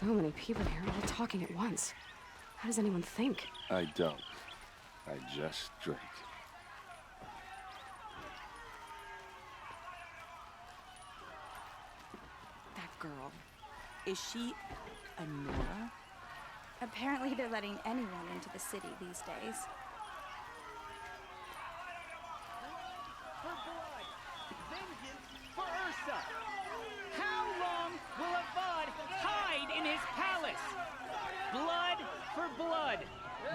So many people here, all talking at once. How does anyone think? I don't. I just drink. That girl. Is she a Nora? Apparently they're letting anyone into the city these days. For blood! Vengeance for Ursa! How long will Avad hide in his palace? Blood for blood!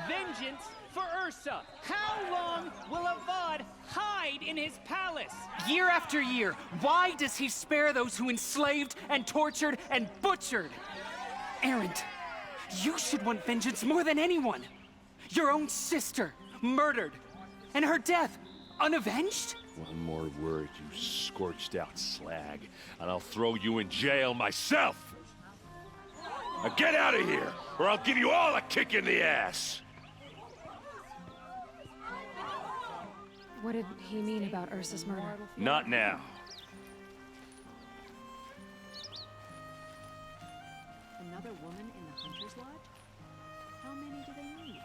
Vengeance for Ursa! How long will Avad hide in his palace? Year after year, why does he spare those who enslaved and tortured and butchered? Arid, you should want vengeance more than anyone. Your own sister, murdered, and her death, unavenged? One more word, you scorched out slag, and I'll throw you in jail myself! Now get out of here, or I'll give you all a kick in the ass! What did he mean about Ursa's murder? Not now. Another woman in the Hunter's Lodge? How many do they need?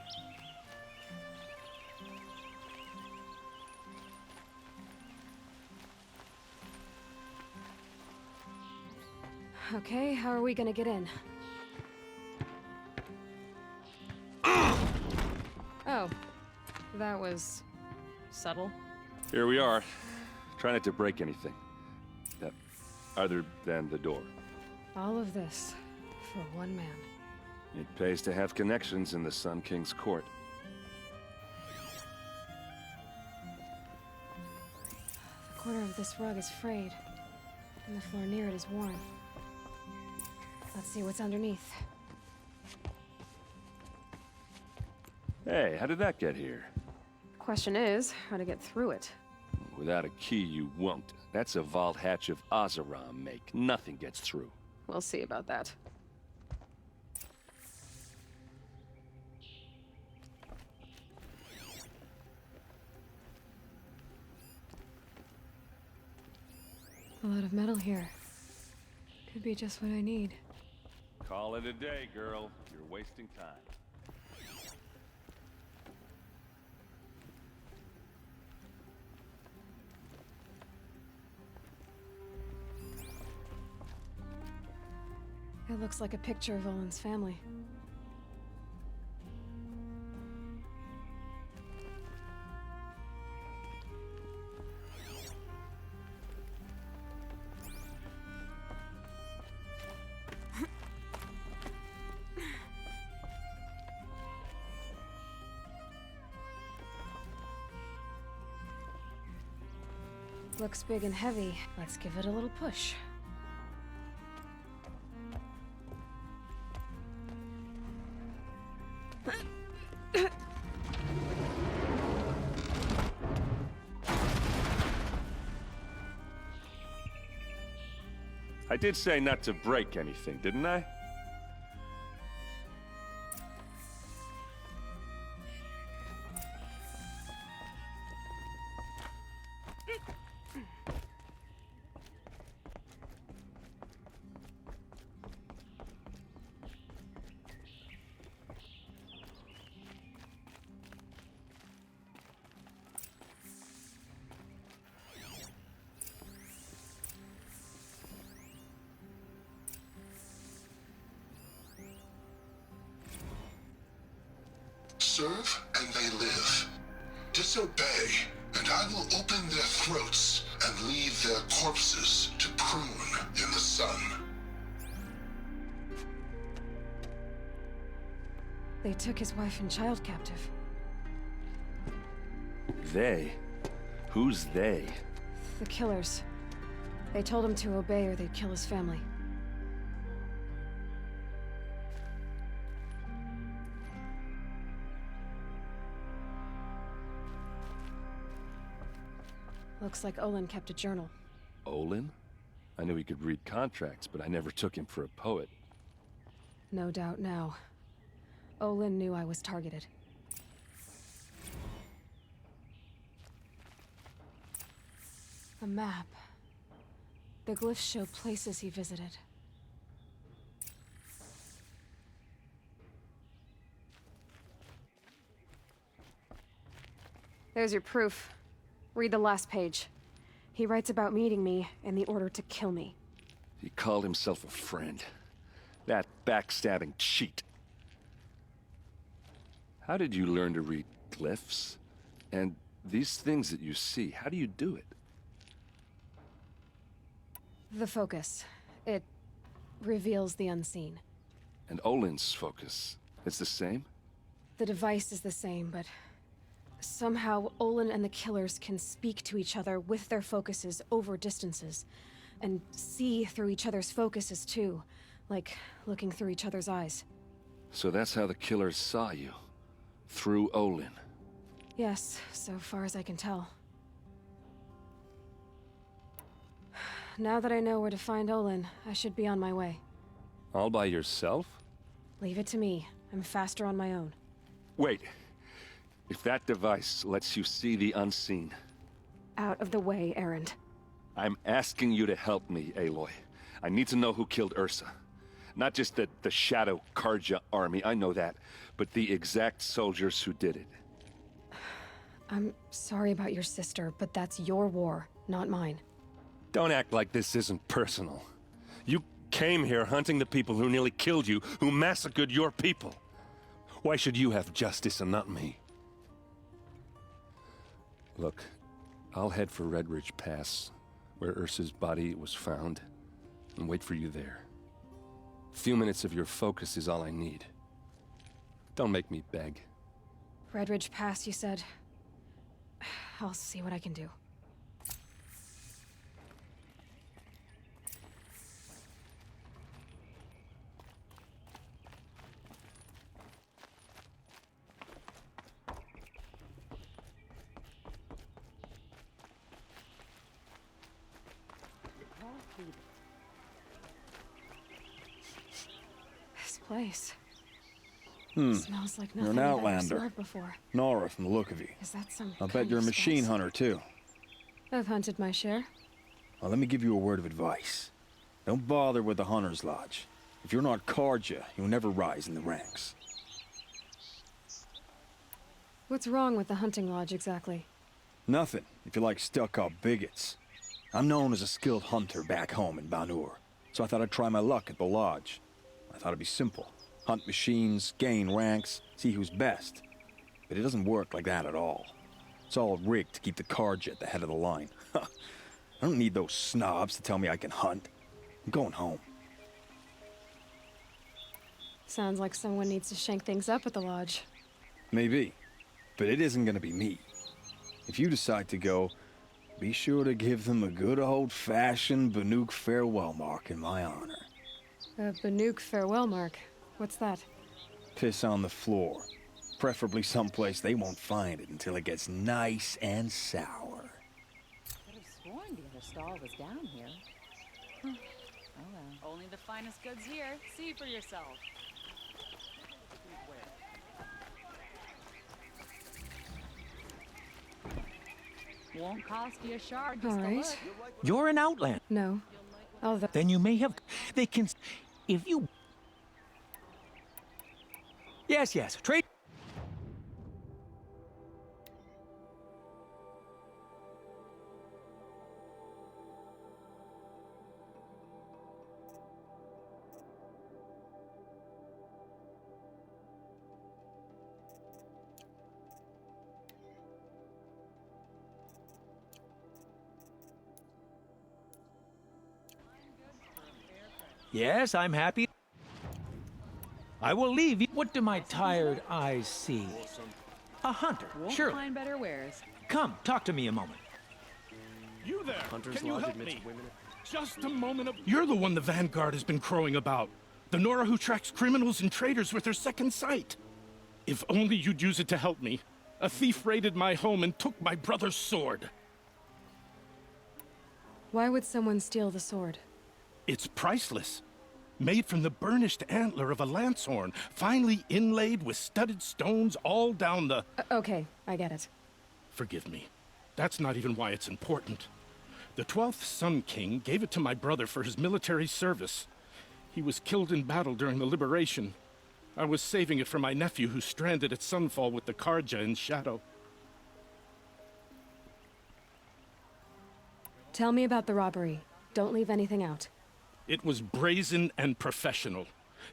Okay, how are we gonna get in? Oh, that was subtle. Here we are. Try not to break anything. Other than the door. All of this for one man. It pays to have connections in the Sun King's court. The corner of this rug is frayed, and the floor near it is worn. Let's see what's underneath. Hey, how did that get here? Question is, how to get through it. Without a key, you won't. That's a vault hatch of Azeram make. Nothing gets through. We'll see about that. A lot of metal here. Could be just what I need. Call it a day, girl. You're wasting time. It looks like a picture of Olin's family. Looks big and heavy. Let's give it a little push. I did say not to break anything, didn't I? Serve and they live. Disobey, and I will open their throats and leave their corpses to prune in the sun. They took his wife and child captive. They? Who's they? The killers. They told him to obey or they'd kill his family. Looks like Olin kept a journal. Olin? I knew he could read contracts, but I never took him for a poet. No doubt now. Olin knew I was targeted. A map. The glyphs show places he visited. There's your proof. Read the last page. He writes about meeting me in the order to kill me. He called himself a friend. That backstabbing cheat. How did you learn to read glyphs? And these things that you see, how do you do it? The focus. It reveals the unseen. And Olin's focus, it's the same? The device is the same, but somehow Olin and the killers can speak to each other with their focuses over distances, and see through each other's focuses too, like looking through each other's eyes. So that's how the killers saw you, through Olin. Yes, so far as I can tell. Now that I know where to find Olin, I should be on my way. All by yourself? Leave it to me. I'm faster on my own. Wait. If that device lets you see the unseen... Out of the way, Erend. I'm asking you to help me, Aloy. I need to know who killed Ursa. Not just the Shadow Karja army, I know that, but the exact soldiers who did it. I'm sorry about your sister, but that's your war, not mine. Don't act like this isn't personal. You came here hunting the people who nearly killed you, who massacred your people. Why should you have justice and not me? Look, I'll head for Red Ridge Pass, where Ursa's body was found, and wait for you there. A few minutes of your focus is all I need. Don't make me beg. Red Ridge Pass, you said? I'll see what I can do. This place. Smells like You're nothing an I've ever outlander. smelled before. Nora from the look of you. Is that some I'll bet kind you're a of machine spice? hunter, too. I've hunted my share. Well, let me give you a word of advice. Don't bother with the Hunter's Lodge. If you're not Karja, you'll never rise in the ranks. What's wrong with the hunting lodge, exactly? Nothing, if you like stuck-up bigots. I'm known as a skilled hunter back home in Banur, so I thought I'd try my luck at the lodge. I thought it'd be simple. Hunt machines, gain ranks, see who's best. But it doesn't work like that at all. It's all rigged to keep the Karja at the head of the line. I don't need those snobs to tell me I can hunt. I'm going home. Sounds like someone needs to shank things up at the lodge. Maybe. But it isn't gonna be me. If you decide to go, be sure to give them a good old-fashioned Banuk farewell mark in my honor. A Banuk farewell mark. What's that? Piss on the floor. Preferably someplace they won't find it until it gets nice and sour. Could have sworn the other stall was down here. Oh well. Only the finest goods here. See for yourself. Won't cost you a shard just All to right. look. You're an outlander. No. Although... Then you may have... They can... If you... Yes, trade... Yes, I'm happy. I will leave you. What do my tired eyes see? A hunter, Won't sure. find better wares. Come, talk to me a moment. You there! Can you help me? Just a moment of... You're the one the Vanguard has been crowing about. The Nora who tracks criminals and traitors with her second sight. If only you'd use it to help me. A thief raided my home and took my brother's sword. Why would someone steal the sword? It's priceless. Made from the burnished antler of a lancehorn, finely inlaid with studded stones all down the... Okay, I get it. Forgive me. That's not even why it's important. The 12th Sun King gave it to my brother for his military service. He was killed in battle during the liberation. I was saving it for my nephew who's stranded at Sunfall with the Karja in Shadow. Tell me about the robbery. Don't leave anything out. It was brazen and professional.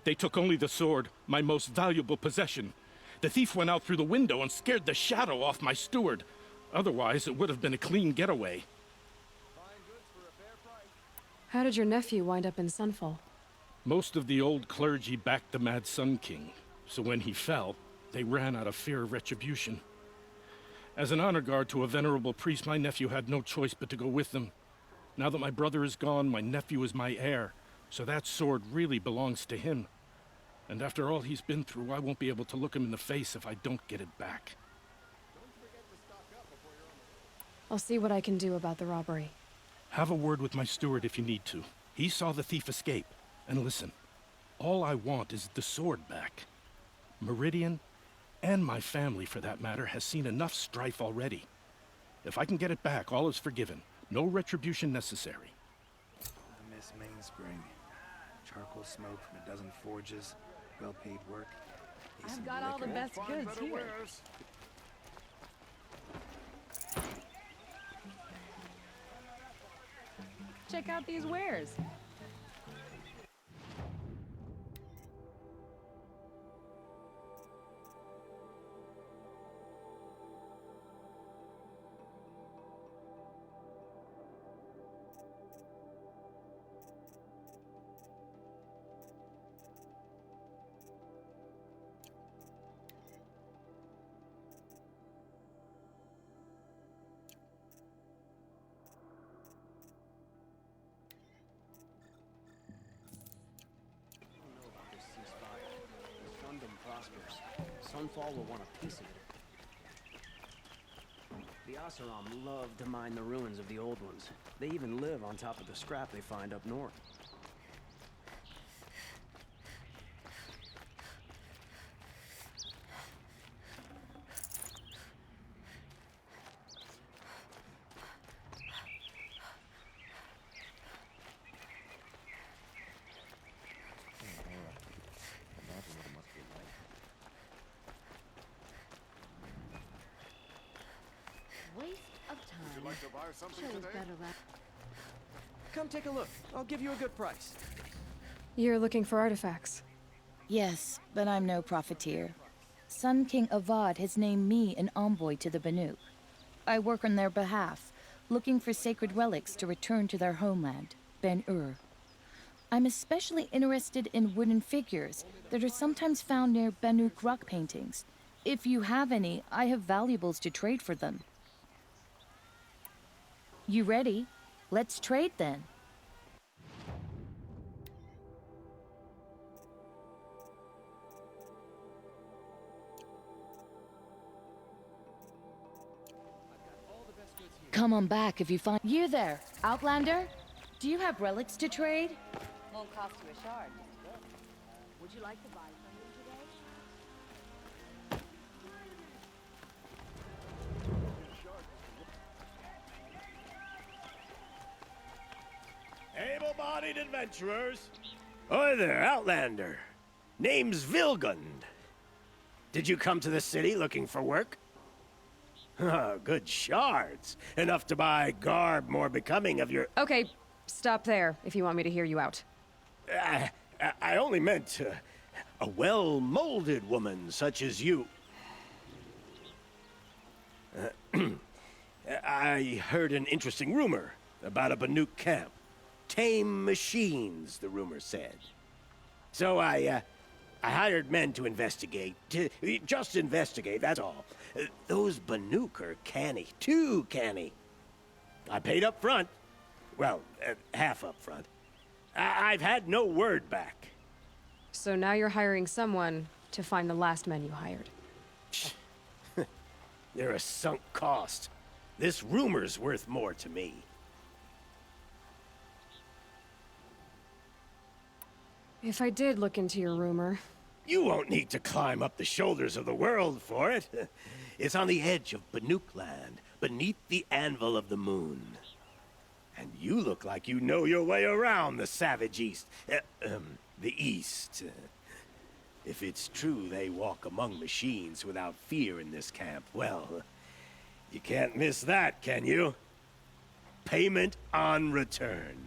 They took only the sword, my most valuable possession. The thief went out through the window and scared the shadow off my steward. Otherwise, it would have been a clean getaway. How did your nephew wind up in Sunfall? Most of the old clergy backed the Mad Sun King, so when he fell, they ran out of fear of retribution. As an honor guard to a venerable priest, my nephew had no choice but to go with them. Now that my brother is gone, my nephew is my heir, so that sword really belongs to him. And after all he's been through, I won't be able to look him in the face if I don't get it back. I'll see what I can do about the robbery. Have a word with my steward if you need to. He saw the thief escape. And listen, all I want is the sword back. Meridian, and my family for that matter, has seen enough strife already. If I can get it back, all is forgiven. No retribution necessary. I miss Mainspring. Charcoal smoke from a dozen forges, well-paid work. I've got all the best goods here. Check out these wares. Sunfall will want a piece of it. The Oseram love to mine the ruins of the old ones. They even live on top of the scrap they find up north. Waste of time. Would you like to buy something Shows today? better Come take a look. I'll give you a good price. You're looking for artifacts. Yes, but I'm no profiteer. Sun King Avad has named me an envoy to the Banuk. I work on their behalf, looking for sacred relics to return to their homeland, Ben-Ur. I'm especially interested in wooden figures that are sometimes found near Banuk rock paintings. If you have any, I have valuables to trade for them. You ready? Let's trade then. Come on back if you find... You there, Outlander? Do you have relics to trade? Won't cost you a shard, just a bit. Would you like to buy something today? Able-bodied adventurers. Hi there, Outlander. Name's Vilgund. Did you come to the city looking for work? Good shards. Enough to buy garb more becoming of your... Okay, stop there if you want me to hear you out. I only meant a well-molded woman such as you. I heard an interesting rumor about a Banuk camp. Tame machines, the rumor said. So I hired men to investigate. Just investigate, that's all. Those Banuk are canny, too canny. I paid up front. Well, half up front. I've had no word back. So now you're hiring someone to find the last men you hired. They're a sunk cost. This rumor's worth more to me. If I did look into your rumor... You won't need to climb up the shoulders of the world for it. It's on the edge of Banuk land, beneath the anvil of the moon. And you look like you know your way around the savage east. The east. If it's true they walk among machines without fear in this camp, well, you can't miss that, can you? Payment on return.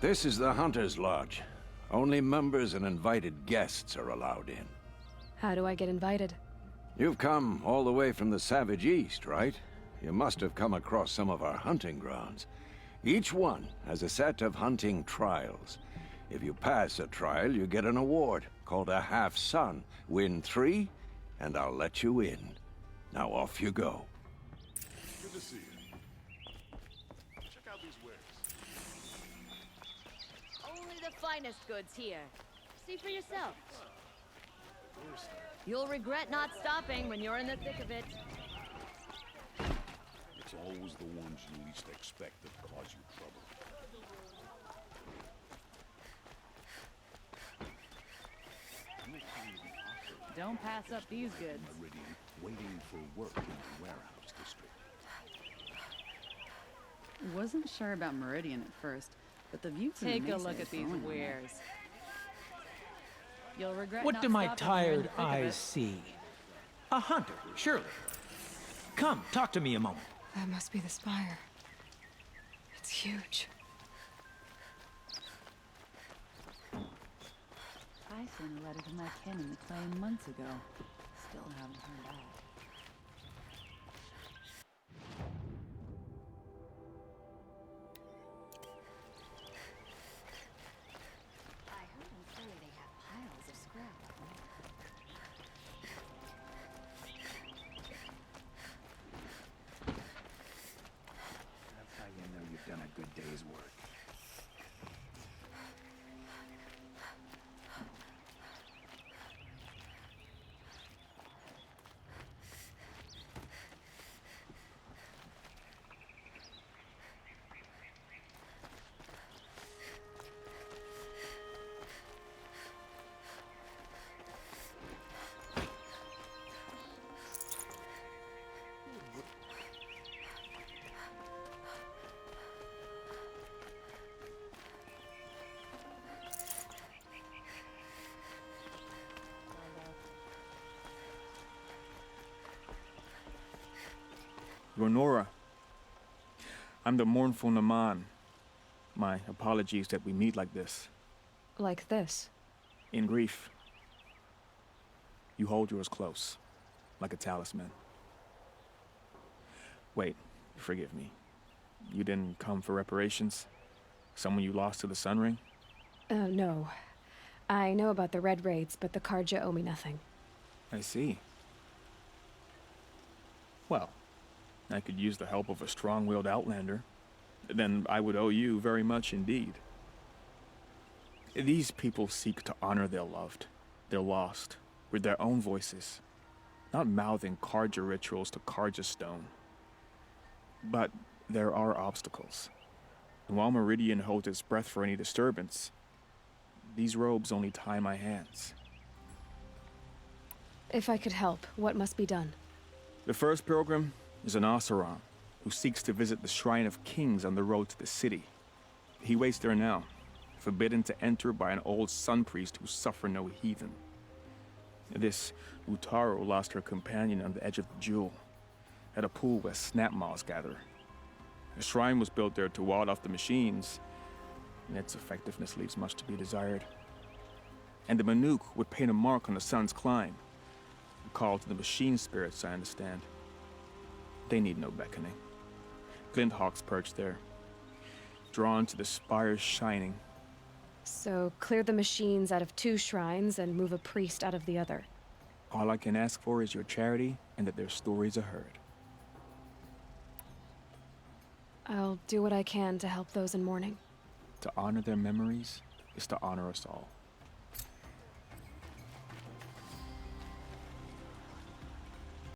This is the Hunter's Lodge. Only members and invited guests are allowed in. How do I get invited? You've come all the way from the Savage East, right? You must have come across some of our hunting grounds. Each one has a set of hunting trials. If you pass a trial, you get an award called a half-sun. Win 3, and I'll let you in. Now off you go. Good to see you. Check out these wares. Only the finest goods here. See for yourself. You'll regret not stopping when you're in the thick of it. It's always the ones you least expect that cause you trouble. Don't pass up these goods. Meridian, waiting for work in the warehouse district. Wasn't sure about Meridian at first, but the view from Take the a mesa look is at these growing. wares. You'll regret What not do my stopping when you're in tired the thick of eyes it. see? A hunter, surely. Come, talk to me a moment. That must be the spire. It's huge. I sent a letter to my kin in the claim months ago. Still haven't heard back. I heard them say they have piles of scrap. That's how you know you've done a good day's work. Ronora, I'm the mournful Naman. My apologies that we meet like this. Like this. In grief. You hold yours close, like a talisman. Wait, forgive me. You didn't come for reparations? Someone you lost to the Sun Ring? No. I know about the Red Raids, but the Karja owe me nothing. I see. Well, I could use the help of a strong-willed outlander. Then I would owe you very much indeed. These people seek to honor their loved, their lost, with their own voices, not mouthing Karja rituals to Karja stone. But there are obstacles. And while Meridian holds its breath for any disturbance, these robes only tie my hands. If I could help, what must be done? The first pilgrim is an Oseram who seeks to visit the Shrine of Kings on the road to the city. He waits there now, forbidden to enter by an old sun priest who suffer no heathen. This Utaro lost her companion on the edge of the jewel, at a pool where snap moths gather. A shrine was built there to ward off the machines, and its effectiveness leaves much to be desired. And the Manuk would paint a mark on the sun's climb, a call to the machine spirits, I understand. They need no beckoning. Glinthawks perch there, drawn to the spire's shining. So, clear the machines out of 2 shrines and move a priest out of the other. All I can ask for is your charity and that their stories are heard. I'll do what I can to help those in mourning. To honor their memories is to honor us all.